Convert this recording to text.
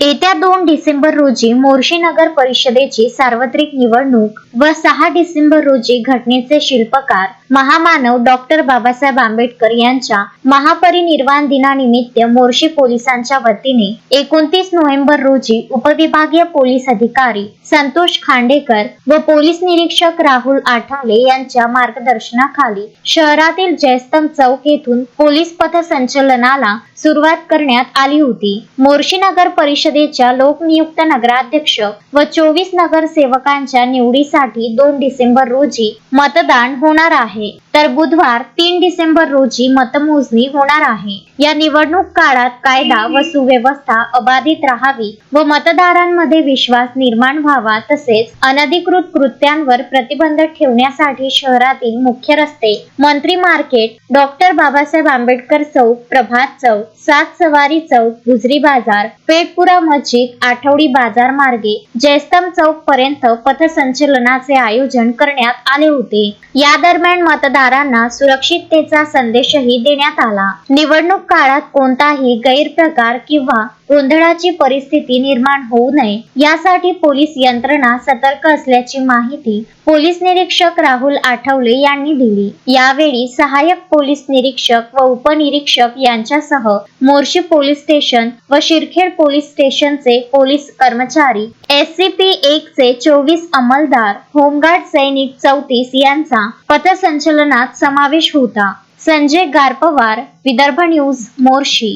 येत्या 2 डिसेंबर रोजी मोर्शी नगर परिषदेची सार्वत्रिक निवडणूक व 6 डिसेंबर रोजी घटनेचे शिल्पकार महामानव डॉक्टर बाबासाहेब आंबेडकर यांच्या महापरिनिर्वाण दिनानिमित्त मोर्शी पोलिसांच्या वतीने 29 नोव्हेंबर रोजी उपविभागीय पोलीस अधिकारी संतोष खांडेकर व पोलीस निरीक्षक राहुल आठवले यांच्या मार्गदर्शनाखाली शहरातील जयस्तंभ चौक येथून पोलीस पथसंचलनाला सुरुवात करण्यात आली होती। मोर्शी नगर परिषदेच्या लोकनियुक्त नगराध्यक्ष व 24 नगरसेवकांच्या निवडीसाठी 2 डिसेंबर रोजी मतदान होणार आहे, तर बुधवार 3 डिसेंबर रोजी मतमोजणी होणार आहे। या निवडणूक काळात कायदा व सुव्यवस्था अबाधित राहावी व मतदारांमध्ये विश्वास निर्माण व्हावा, तसेच अनधिकृत कृत्यांवर प्रतिबंध ठेवण्यासाठी शहरातील मुख्य रस्ते, मंत्री मार्केट, डॉक्टर बाबासाहेब आंबेडकर चौक, प्रभात चौक, 7 सवारी चौक, गुजरी बाजार, पेठपुरा मस्जिद, आठवडी बाजार मार्गे जयस्तंभ चौक पर्यंत पथसंचलनाचे आयोजन करण्यात आले होते। या दरम्यान मतदारांना सुरक्षिततेचा संदेशही देण्यात आला। निवडणूक काळात कोणताही गैरप्रकार किंवा गोंधळाची परिस्थिती निर्माण होऊ नये यासाठी पोलीस यंत्रणा सतर्क असल्याची माहिती पोलीस निरीक्षक राहुल आठवले यांनी दिली। यावेळी सहाय्यक पोलीस निरीक्षक व उपनिरीक्षक यांच्यासह मोर्शी पोलीस स्टेशन व शिरखेड पोलीस स्टेशनचे पोलीस कर्मचारी, SCP-1 चे 24 अंमलदार, होमगार्ड सैनिक 34 यांचा पथसंचलनात समावेश होता। संजय गारपवार, विदर्भ न्यूज, मोर्शी।